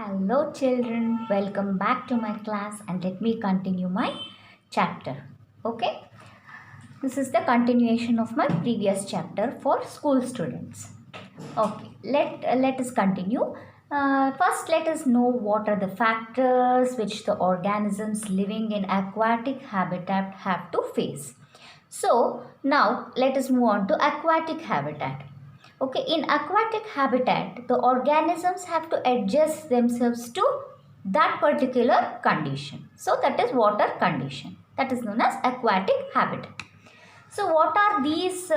Hello children, welcome back to my class and let me continue my chapter. Okay, this is the continuation of my previous chapter for school students. Okay, let us continue. First, let us know what are the factors which the organisms living in aquatic habitat have to face. So, now let us move on to aquatic habitat. Okay, in aquatic habitat, the organisms have to adjust themselves to that particular condition. So, that is water condition. That is known as aquatic habitat. So, what are these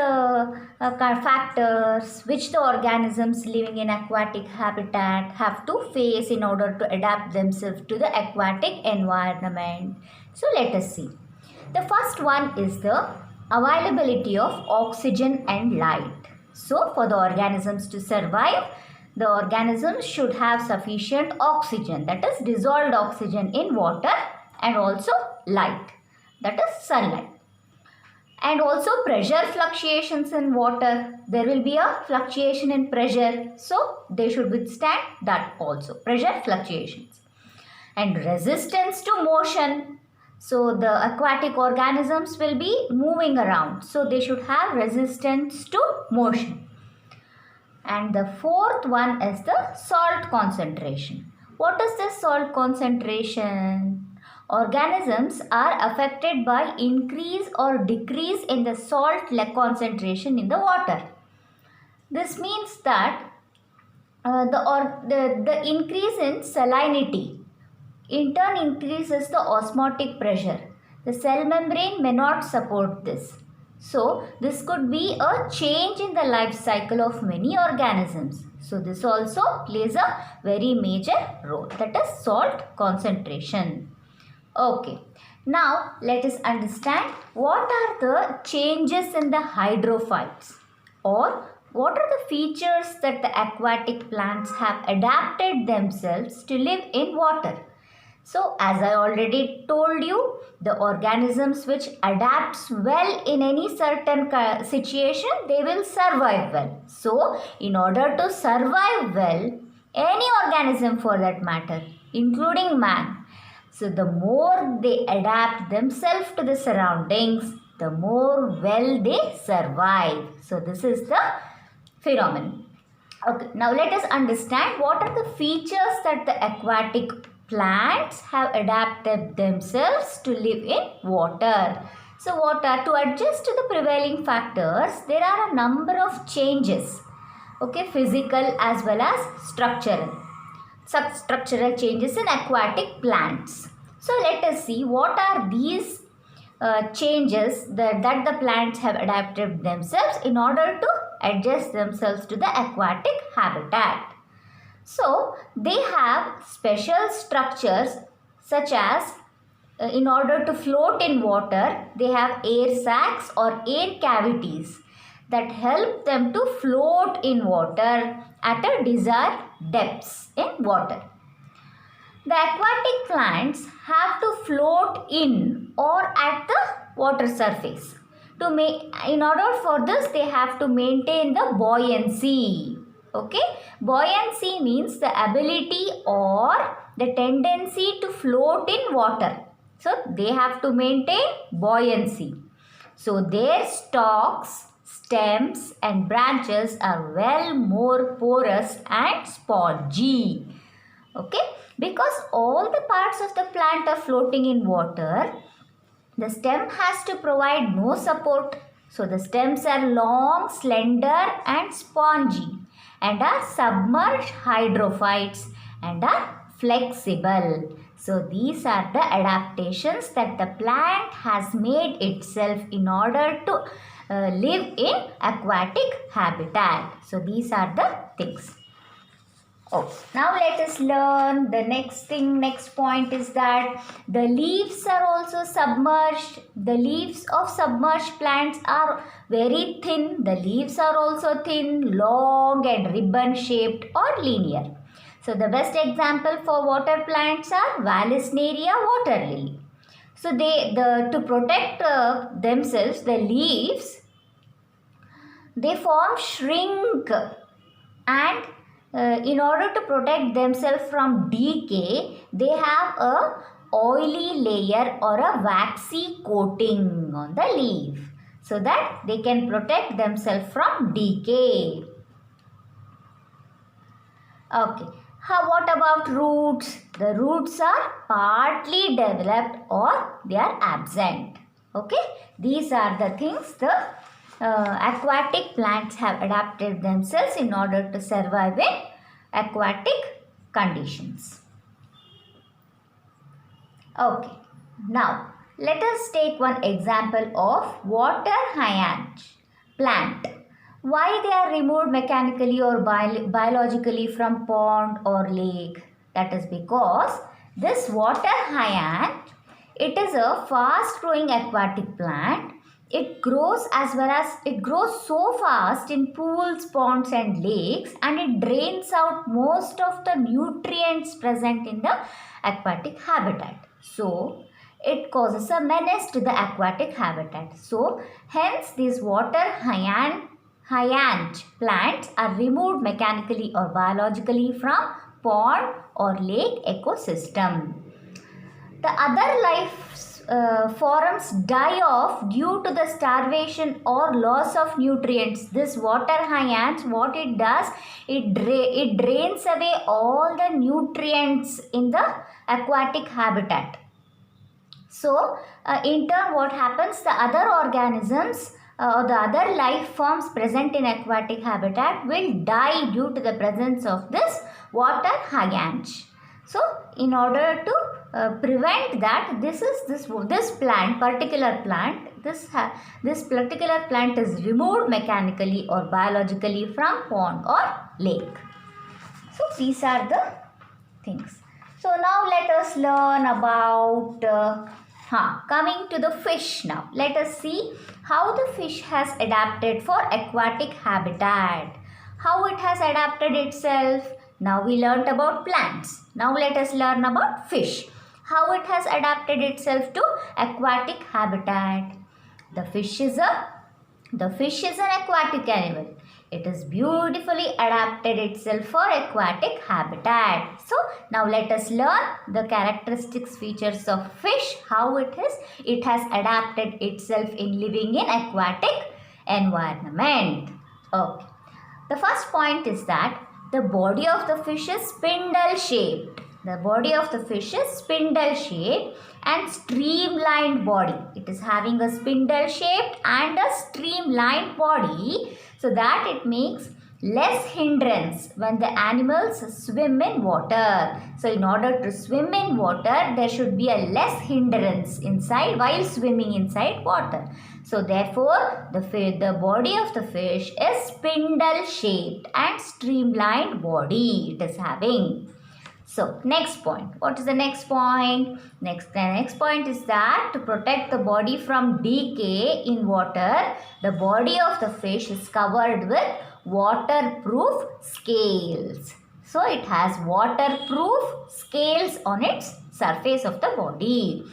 factors which the organisms living in aquatic habitat have to face in order to adapt themselves to the aquatic environment? So, let us see. The first one is the availability of oxygen and light. So, for the organisms to survive, the organisms should have sufficient oxygen, that is dissolved oxygen in water, and also light, that is sunlight. And also pressure fluctuations in water. There will be a fluctuation in pressure, so they should withstand that also, pressure fluctuations. And resistance to motion. So the aquatic organisms will be moving around. So they should have resistance to motion. And the fourth one is the salt concentration. What is the salt concentration? Organisms are affected by increase or decrease in the salt concentration in the water. This means that the increase in salinity in turn increases the osmotic pressure. The cell membrane may not support this. So, this could be a change in the life cycle of many organisms. So, this also plays a very major role, that is salt concentration. Okay, now let us understand what are the changes in the hydrophytes, or what are the features that the aquatic plants have adapted themselves to live in water. So, as I already told you, the organisms which adapts well in any certain situation, they will survive well. So, in order to survive well, any organism for that matter, including man, so the more they adapt themselves to the surroundings, the more well they survive. So, this is the phenomenon. Okay, now let us understand what are the features that the aquatic plants have adapted themselves to live in water. So, to adjust to the prevailing factors, there are a number of changes. Okay, physical as well as structural. Structural changes in aquatic plants. So, let us see what are these changes that the plants have adapted themselves in order to adjust themselves to the aquatic habitat. So, they have special structures such as in order to float in water, they have air sacs or air cavities that help them to float in water at a desired depths in water. The aquatic plants have to float in or at the water surface. In order for this, they have to maintain the buoyancy. Okay, buoyancy means the ability or the tendency to float in water. So, they have to maintain buoyancy. So, their stalks, stems and branches are well more porous and spongy. Okay, because all the parts of the plant are floating in water, the stem has to provide no support. So, the stems are long, slender and spongy and are submerged hydrophytes and are flexible. So, these are the adaptations that the plant has made itself in order to live in aquatic habitat. So, these are the things. Oh, now let us learn the next point is that the leaves are also submerged. The leaves of submerged plants are very thin. The leaves are also thin, long and ribbon shaped or linear. So the best example for water plants are Vallisneria water lily. So to protect themselves, the leaves, they form shrink and in order to protect themselves from decay, they have a oily layer or a waxy coating on the leaf so that they can protect themselves from decay. Okay. What about roots? The roots are partly developed or they are absent. Okay. These are the things the aquatic plants have adapted themselves in order to survive in aquatic conditions. Okay. Now, let us take one example of water hyacinth plant. Why they are removed mechanically or biologically from pond or lake? That is because this water hyacinth, it is a fast growing aquatic plant. It grows so fast in pools, ponds and lakes, and it drains out most of the nutrients present in the aquatic habitat. So, it causes a menace to the aquatic habitat. So, hence these water hyacinth plants are removed mechanically or biologically from pond or lake ecosystem. The other life forms die off due to the starvation or loss of nutrients. This water hyacinth, what it does, it drains away all the nutrients in the aquatic habitat. So, in turn what happens, the other organisms or the other life forms present in aquatic habitat will die due to the presence of this water hyacinth. So, in order to prevent that, this particular plant is removed mechanically or biologically from pond or lake. So, these are the things. So, now let us learn about coming to the fish now. Let us see how the fish has adapted for aquatic habitat. How it has adapted itself. Now we learnt about plants. Now let us learn about fish. How it has adapted itself to aquatic habitat. The fish is an aquatic animal. It is beautifully adapted itself for aquatic habitat. So, now let us learn the characteristics features of fish, how it has adapted itself in living in aquatic environment. Okay. The first point is that the body of the fish is spindle shaped. The body of the fish is spindle shaped and streamlined body. It is having a spindle shaped and a streamlined body, so that it makes less hindrance when the animals swim in water. So, in order to swim in water, there should be a less hindrance inside while swimming inside water. So, therefore, the body of the fish is spindle shaped and streamlined body it is having. So, next point. What is the next point? The next point is that to protect the body from decay in water, the body of the fish is covered with waterproof scales. So, it has waterproof scales on its surface of the body.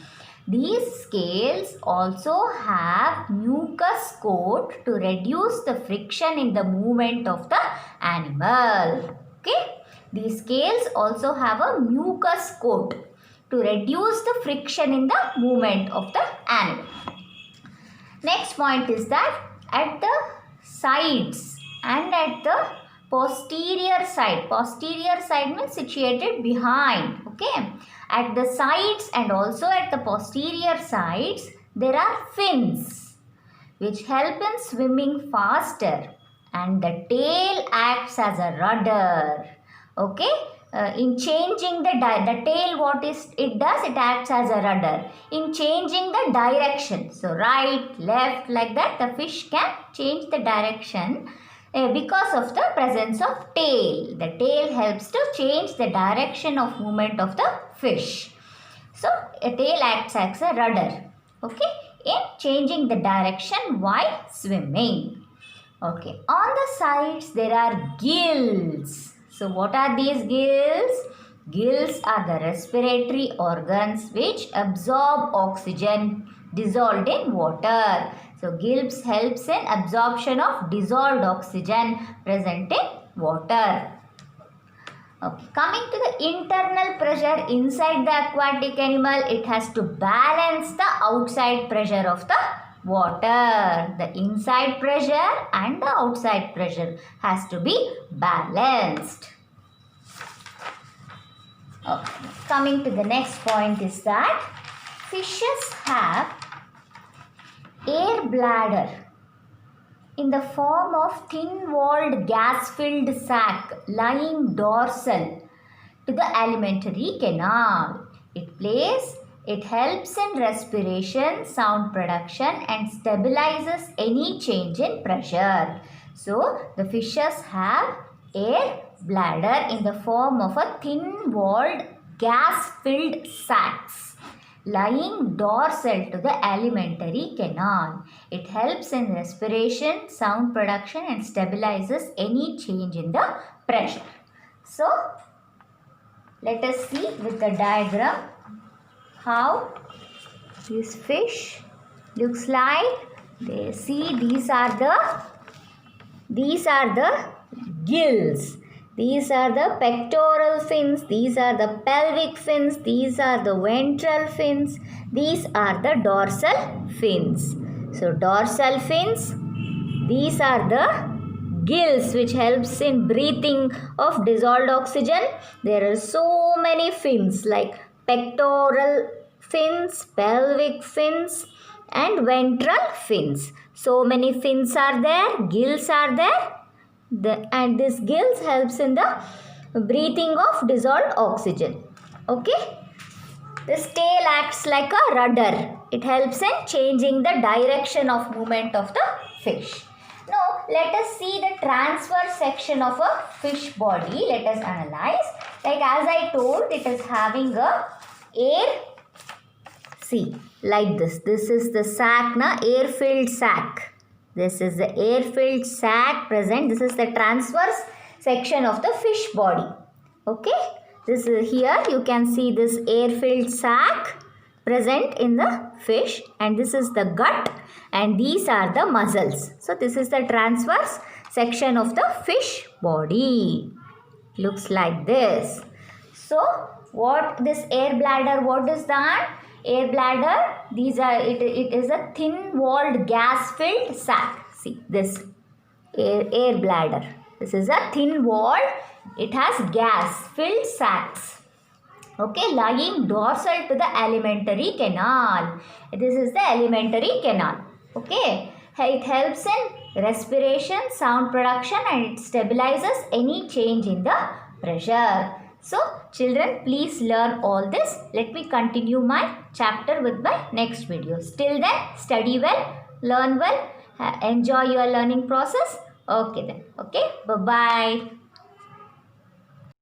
These scales also have mucus coat to reduce the friction in the movement of the animal. Okay. These scales also have a mucus coat to reduce the friction in the movement of the animal. Next point is that at the sides and at the posterior side means situated behind, okay. At the sides and also at the posterior sides, there are fins which help in swimming faster, and the tail acts as a rudder. Okay, in changing the tail, it acts as a rudder in changing the direction. So, right, left, like that, the fish can change the direction because of the presence of tail. The tail helps to change the direction of movement of the fish. So, a tail acts as a rudder, okay, in changing the direction while swimming. Okay, on the sides there are gills. So, what are these gills? Gills are the respiratory organs which absorb oxygen dissolved in water. So, gills helps in absorption of dissolved oxygen present in water. Okay, coming to the internal pressure inside the aquatic animal, it has to balance the outside pressure of the water. The inside pressure and the outside pressure has to be balanced. Okay. Coming to the next point is that fishes have air bladder in the form of thin-walled gas-filled sac lying dorsal to the alimentary canal. It helps in respiration, sound production and stabilizes any change in pressure. So, the fishes have air bladder in the form of a thin-walled gas-filled sacs lying dorsal to the alimentary canal. It helps in respiration, sound production and stabilizes any change in the pressure. So, let us see with the diagram how this fish looks like. See, these are the gills. These are the pectoral fins, these are the pelvic fins, these are the ventral fins, these are the dorsal fins. So, dorsal fins, these are the gills which helps in breathing of dissolved oxygen. There are so many fins like pectoral fins, pelvic fins and ventral fins. So many fins are there, gills are there. And this gills helps in the breathing of dissolved oxygen. Okay. This tail acts like a rudder. It helps in changing the direction of movement of the fish. Now, let us see the transverse section of a fish body. Let us analyze. Like as I told, it is having a air. See, like this. This is the sac, air-filled sac. This is the air-filled sac present. This is the transverse section of the fish body. Okay. This is here you can see this air-filled sac present in the fish and this is the gut and these are the muscles. So this is the transverse section of the fish body. Looks like this. So what this air bladder, what is that? Air bladder, it is a thin-walled gas-filled sac. See this air bladder. This is a thin-walled, it has gas-filled sacs. Okay, lying dorsal to the alimentary canal. This is the alimentary canal. Okay, it helps in respiration, sound production and it stabilizes any change in the pressure. So, children, please learn all this. Let me continue my chapter with my next video. Till then, study well, learn well, enjoy your learning process. Okay then. Okay, bye-bye.